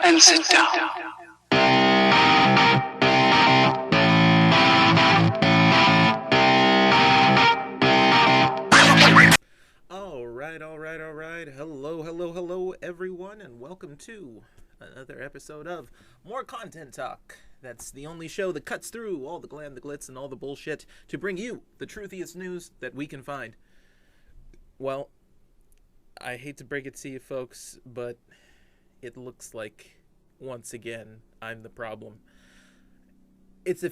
and sit down. All right. Hello, everyone, and welcome to another episode of More Content Talk. That's the only show that cuts through all the glam, the glitz, and all the bullshit to bring you the truthiest news that we can find. Well, I hate to break it to you folks, but it looks like, once again, I'm the problem. It's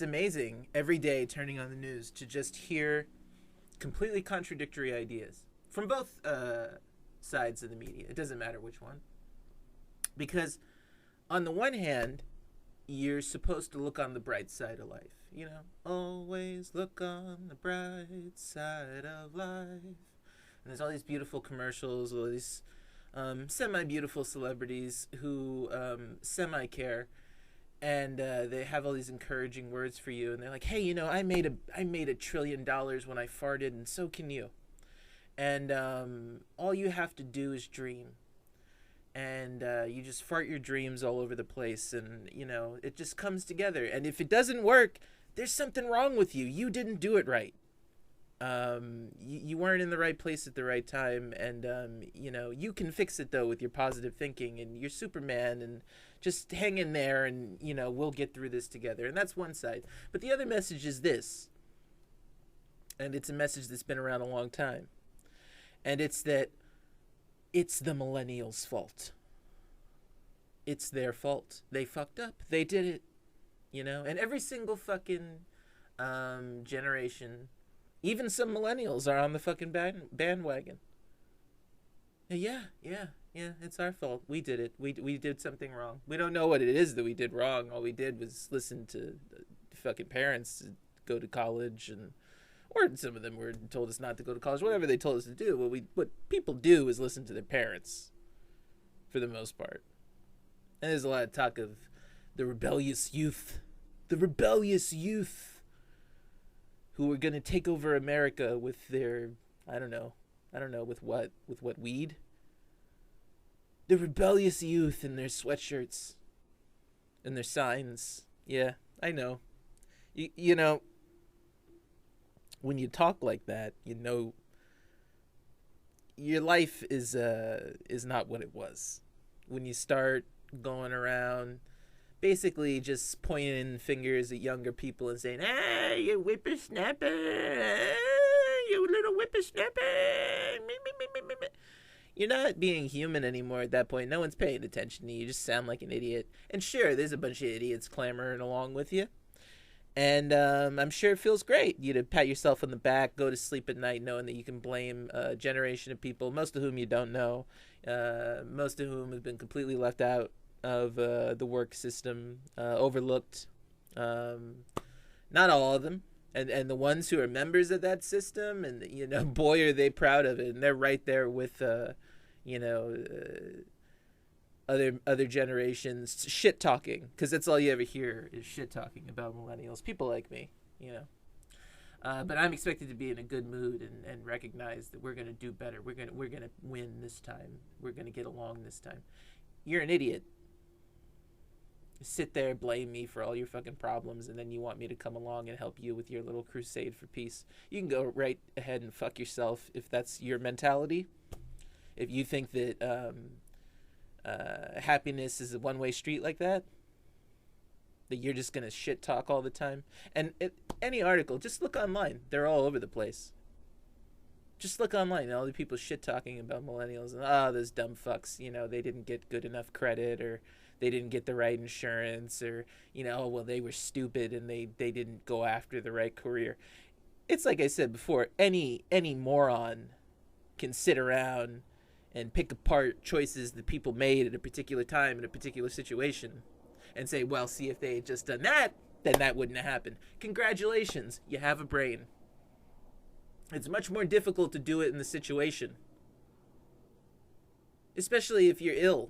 amazing every day turning on the news to just hear completely contradictory ideas from both sides of the media. It doesn't matter which one. Because on the one hand, you're supposed to look on the bright side of life. You know, always look on the bright side of life. And there's all these beautiful commercials, all these semi-beautiful celebrities who semi-care. And they have all these encouraging words for you, and they're like, "Hey, you know, I made $1 trillion when I farted, and so can you." And all you have to do is dream, and you just fart your dreams all over the place, and you know it just comes together. And if it doesn't work, there's something wrong with you. You didn't do it right. You weren't in the right place at the right time, and you know you can fix it though with your positive thinking, and you're Superman, and just hang in there, and you know we'll get through this together. And that's one side. But the other message is this, and it's a message that's been around a long time, and it's that it's the millennials' fault. It's their fault. They fucked up. They did it. You know, and every single fucking generation, even some millennials, are on the fucking bandwagon. Yeah, it's our fault. We did it. We did something wrong. We don't know what it is that we did wrong. All we did was listen to fucking parents to go to college, or some of them were told us not to go to college. Whatever they told us to do. What people do is listen to their parents, for the most part. And there's a lot of talk of the rebellious youth, who are gonna take over America with their, I don't know, with what weed? The rebellious youth in their sweatshirts and their signs. Yeah, I know. You know, when you talk like that, you know your life is not what it was. When you start going around basically just pointing fingers at younger people and saying, "Ah, you whippersnapper, you little whippersnapper." You're not being human anymore at that point. No one's paying attention to you. You just sound like an idiot. And sure, there's a bunch of idiots clamoring along with you. And I'm sure it feels great. You to pat yourself on the back, go to sleep at night knowing that you can blame a generation of people, most of whom you don't know, most of whom have been completely left out of the work system, overlooked. Not all of them. And the ones who are members of that system, and you know, boy, are they proud of it. And they're right there with, other generations shit talking, because that's all you ever hear is shit talking about millennials. People like me, you know. But I'm expected to be in a good mood and recognize that we're gonna do better. We're gonna win this time. We're gonna get along this time. You're an idiot. Sit there, blame me for all your fucking problems, and then you want me to come along and help you with your little crusade for peace. You can go right ahead and fuck yourself if that's your mentality. If you think that happiness is a one-way street like that, that you're just gonna shit talk all the time. And any article, just look online. They're all over the place. Just look online. All the people shit talking about millennials and those dumb fucks. You know, they didn't get good enough credit, or they didn't get the right insurance, or you know, well, they were stupid and they didn't go after the right career. It's like I said before. Any moron can sit around and pick apart choices that people made at a particular time in a particular situation and say, well, see, if they had just done that, then that wouldn't have happened. Congratulations, you have a brain. It's much more difficult to do it in the situation, especially if you're ill.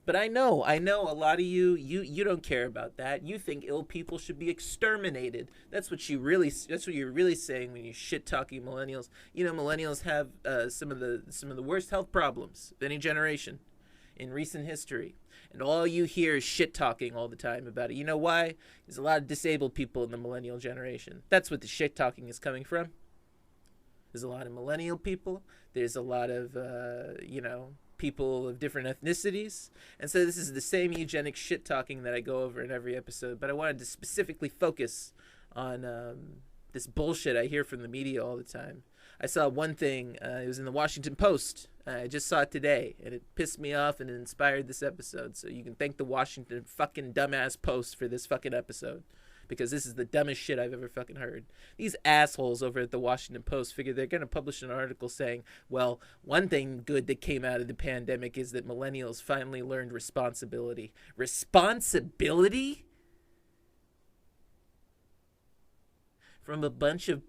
But I know a lot of you don't care about that. You think ill people should be exterminated. That's what you're really saying when you shit talking millennials. You know, millennials have some of the worst health problems of any generation in recent history. And all you hear is shit talking all the time about it. You know why? There's a lot of disabled people in the millennial generation. That's what the shit talking is coming from. There's a lot of millennial people. There's a lot of, people of different ethnicities. And so this is the same eugenic shit talking that I go over in every episode. But I wanted to specifically focus on this bullshit I hear from the media all the time. I saw one thing. It was in the Washington Post. I just saw it today, and it pissed me off, and it inspired this episode. So you can thank the Washington fucking dumbass Post for this fucking episode, because this is the dumbest shit I've ever fucking heard. These assholes over at the Washington Post figure they're going to publish an article saying, well, one thing good that came out of the pandemic is that millennials finally learned responsibility. Responsibility? From a bunch of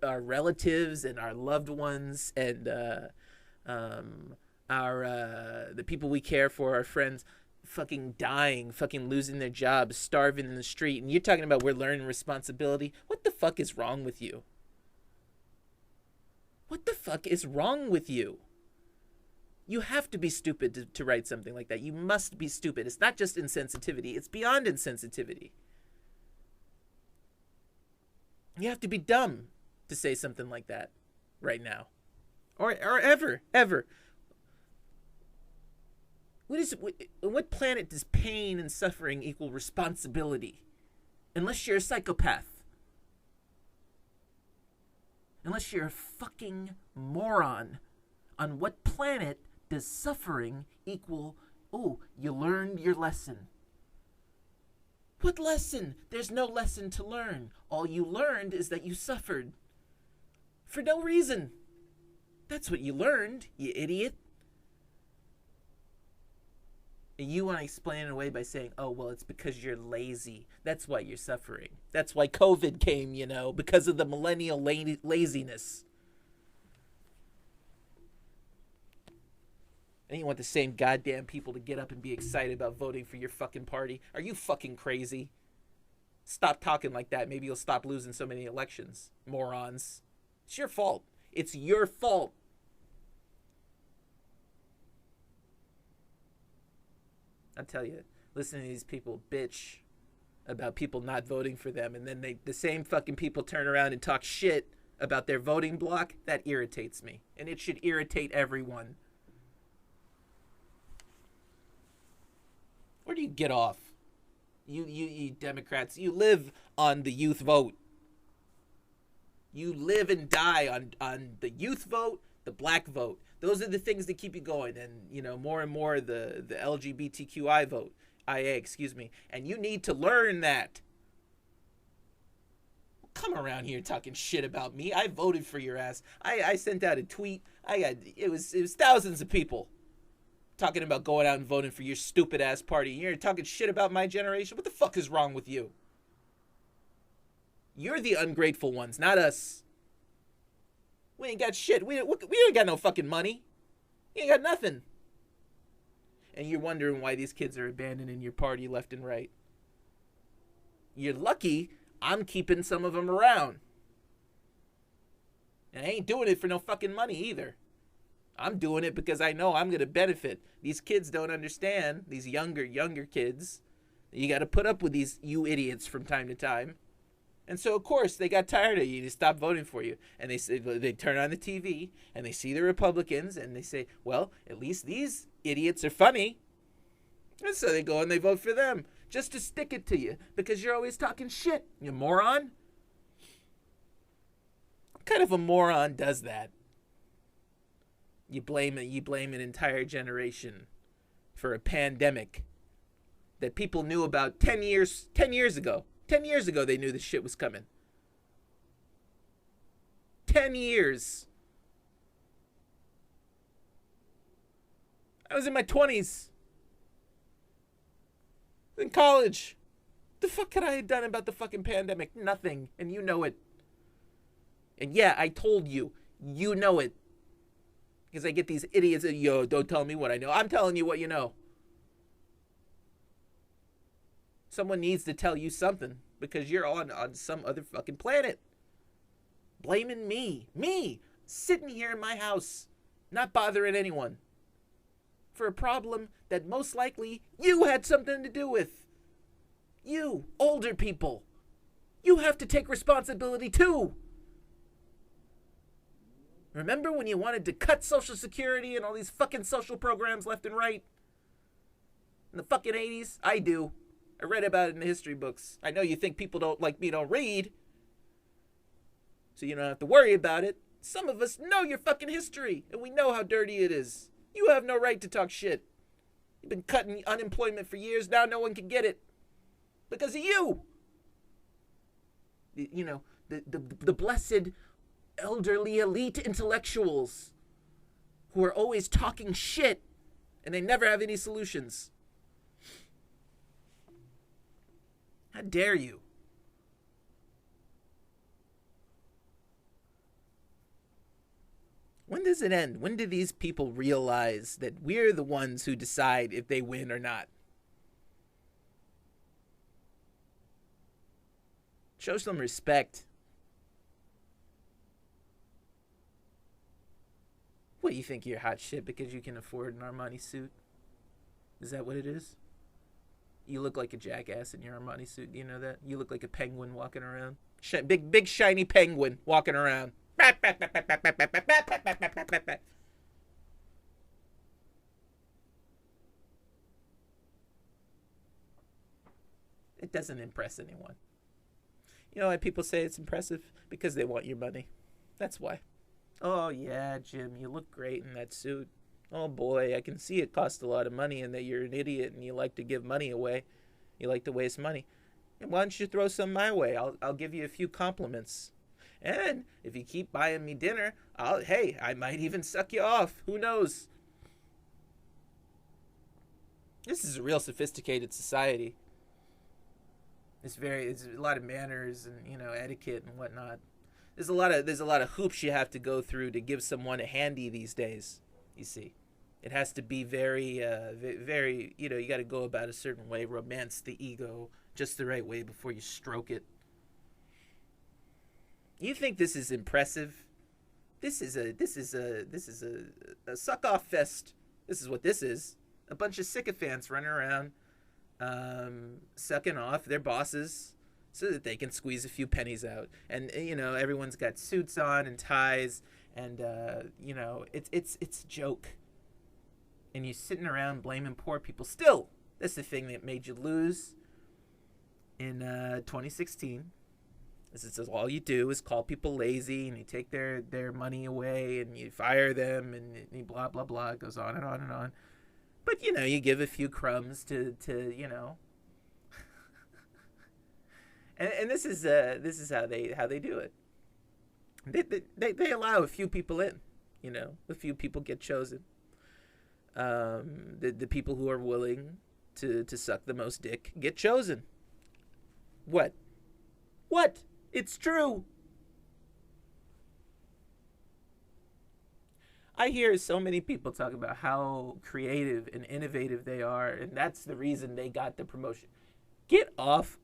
our relatives and our loved ones and the people we care for, our friends, fucking dying, fucking losing their jobs, starving in the street, and you're talking about we're learning responsibility? What the fuck is wrong with you? What the fuck is wrong with you? You have to be stupid to write something like that. You must be stupid. It's not just insensitivity. It's beyond insensitivity. You have to be dumb to say something like that right now. Or ever. What planet does pain and suffering equal responsibility? Unless you're a psychopath. Unless you're a fucking moron. On what planet does suffering equal, oh, you learned your lesson? What lesson? There's no lesson to learn. All you learned is that you suffered. For no reason. That's what you learned, you idiot. And you want to explain it away by saying, oh, well, it's because you're lazy. That's why you're suffering. That's why COVID came, because of the millennial laziness. And you want the same goddamn people to get up and be excited about voting for your fucking party. Are you fucking crazy? Stop talking like that. Maybe you'll stop losing so many elections. Morons. It's your fault. It's your fault. I tell you, listening to these people bitch about people not voting for them, and then the same fucking people turn around and talk shit about their voting bloc, that irritates me. And it should irritate everyone. Where do you get off? You Democrats, you live on the youth vote. You live and die on the youth vote, the black vote. Those are the things that keep you going. And, more and more the LGBTQI vote. And you need to learn that. Come around here talking shit about me. I voted for your ass. I sent out a tweet. It was thousands of people talking about going out and voting for your stupid ass party. You're talking shit about my generation. What the fuck is wrong with you? You're the ungrateful ones, not us. We ain't got shit. We ain't got no fucking money. You ain't got nothing. And you're wondering why these kids are abandoning your party left and right. You're lucky I'm keeping some of them around. And I ain't doing it for no fucking money either. I'm doing it because I know I'm going to benefit. These kids don't understand, these younger kids. You got to put up with you idiots from time to time. And so, of course, they got tired of you to stop voting for you. And they turn on the TV and they see the Republicans and they say, well, at least these idiots are funny. And so they go and they vote for them just to stick it to you because you're always talking shit, you moron. What kind of a moron does that? You blame an entire generation for a pandemic that people knew about 10 years ago. 10 years ago they knew this shit was coming. 10 years. I was in my 20s. In college. What the fuck could I have done about the fucking pandemic? Nothing. And you know it. And yeah, I told you. You know it. Because I get these idiots that, yo, don't tell me what I know. I'm telling you what you know. Someone needs to tell you something because you're on some other fucking planet. Blaming me. Me! Sitting here in my house, not bothering anyone. For a problem that most likely you had something to do with. You, older people. You have to take responsibility too. Remember when you wanted to cut Social Security and all these fucking social programs left and right? In the fucking 80s? I do. I read about it in the history books. I know you think people don't like me don't read. So you don't have to worry about it. Some of us know your fucking history, and we know how dirty it is. You have no right to talk shit. You've been cutting unemployment for years. Now no one can get it. Because of you. You know, the blessed elderly elite intellectuals who are always talking shit and they never have any solutions. How dare you? When does it end? When do these people realize that we're the ones who decide if they win or not? Show some respect. What, you think you're hot shit because you can afford an Armani suit? Is that what it is? You look like a jackass in your Armani suit. Do you know that? You look like a penguin walking around. Big shiny penguin walking around. It doesn't impress anyone. You know why people say it's impressive? Because they want your money. That's why. Oh, yeah, Jim, you look great in that suit. Oh, boy, I can see it costs a lot of money and that you're an idiot and you like to give money away. You like to waste money. And why don't you throw some my way? I'll give you a few compliments. And if you keep buying me dinner, I might even suck you off. Who knows? This is a real sophisticated society. It's a lot of manners and, you know, etiquette and whatnot. There's a lot of hoops you have to go through to give someone a handy these days. You see, it has to be very, very. You know, you got to go about a certain way, romance the ego just the right way before you stroke it. You think this is impressive? This is a suck off fest. This is what this is. A bunch of sycophants running around, sucking off their bosses so that they can squeeze a few pennies out. And you know, everyone's got suits on and ties, and you know, it's a joke. And you're sitting around blaming poor people. Still, that's the thing that made you lose in 2016. This is all you do is call people lazy, and you take their money away, and you fire them, and blah blah blah. It goes on and on and on. But you know, you give a few crumbs to you know. and this is how they do it. They allow a few people in, you know. A few people get chosen. The people who are willing to suck the most dick get chosen. What? It's true. I hear so many people talk about how creative and innovative they are, and that's the reason they got the promotion. Get off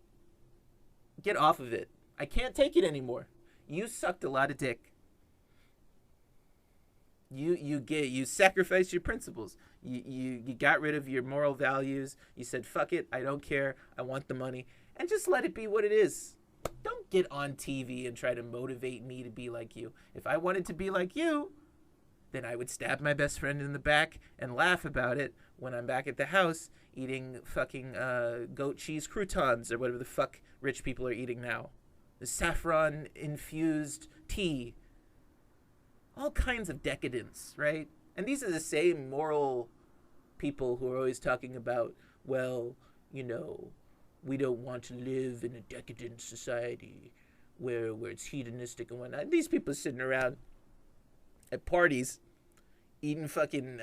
of it. I can't take it anymore. You sucked a lot of dick. You sacrificed your principles. You got rid of your moral values. You said, fuck it, I don't care, I want the money. And just let it be what it is. Don't get on TV and try to motivate me to be like you. If I wanted to be like you, then I would stab my best friend in the back and laugh about it when I'm back at the house eating fucking goat cheese croutons or whatever the fuck rich people are eating now. The saffron-infused tea. All kinds of decadence, right? And these are the same moral people who are always talking about, well, you know, we don't want to live in a decadent society where it's hedonistic and whatnot. These people sitting around at parties eating fucking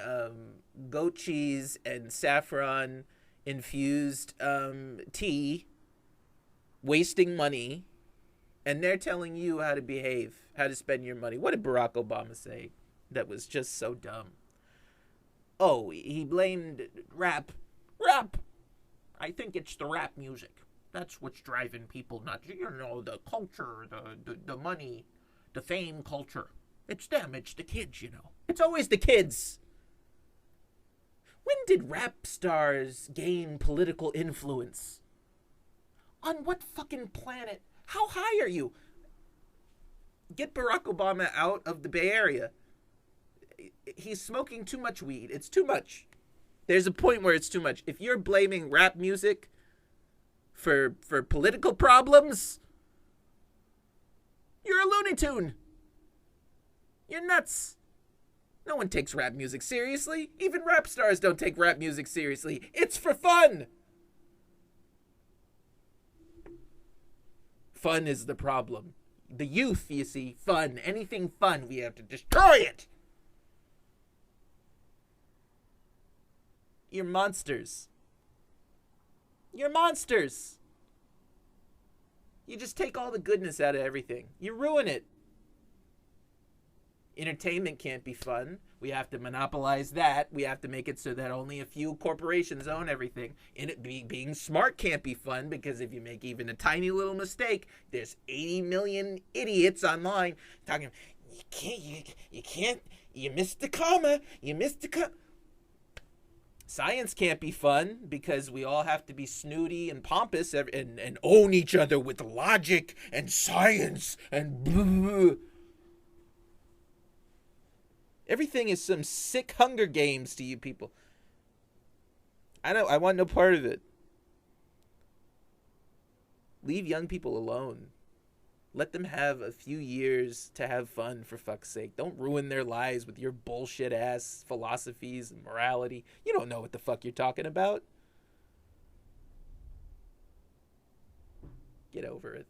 goat cheese and saffron infused tea, wasting money, and they're telling you how to behave, how to spend your money. What did Barack Obama say that was just so dumb? Oh, he blamed rap. I think it's the rap music. That's what's driving people nuts. You know, the culture, the money, the fame culture. It's them. It's the kids, you know. It's always the kids. When did rap stars gain political influence? On what fucking planet? How high are you? Get Barack Obama out of the Bay Area. He's smoking too much weed. It's too much. There's a point where it's too much. If you're blaming rap music for political problems, you're a Looney Tune. You're nuts. No one takes rap music seriously. Even rap stars don't take rap music seriously. It's for fun. Fun is the problem. The youth, you see, fun. Anything fun, we have to destroy it. You're monsters. You're monsters. You just take all the goodness out of everything. You ruin it. Entertainment can't be fun. We have to monopolize that. We have to make it so that only a few corporations own everything. Being smart can't be fun, because if you make even a tiny little mistake, there's 80 million idiots online talking, you can't, you missed the comma, Science can't be fun, because we all have to be snooty and pompous and own each other with logic and science and blah. Everything is some sick Hunger Games to you people. I want no part of it. Leave young people alone. Let them have a few years to have fun, for fuck's sake. Don't ruin their lives with your bullshit ass philosophies and morality. You don't know what the fuck you're talking about. Get over it.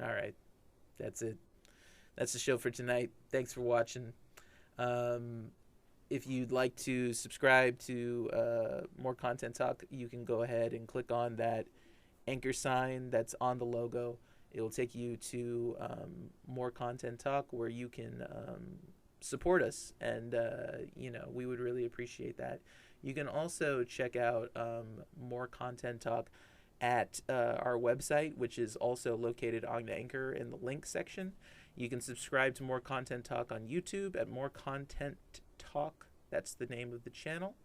All right. That's it. That's the show for tonight. Thanks for watching. If you'd like to subscribe to more Content Talk, you can go ahead and click on that anchor sign that's on the logo. It'll take you to more Content Talk, where you can support us, and we would really appreciate that. You can also check out more Content Talk at our website, which is also located on the anchor in the link section. You can subscribe to More Content Talk on YouTube at More Content Talk. That's the name of the channel.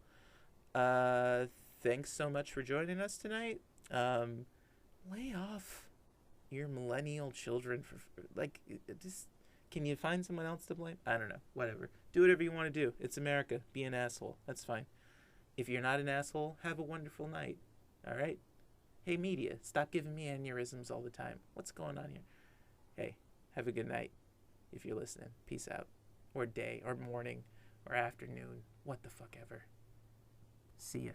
Thanks so much for joining us tonight. Lay off your millennial children for just. Can you find someone else to blame? I don't know. Whatever. Do whatever you want to do. It's America. Be an asshole. That's fine. If you're not an asshole, have a wonderful night. All right? Hey, media, stop giving me aneurysms all the time. What's going on here? Hey, have a good night if you're listening. Peace out. Or day, or morning, or afternoon. What the fuck ever. See ya.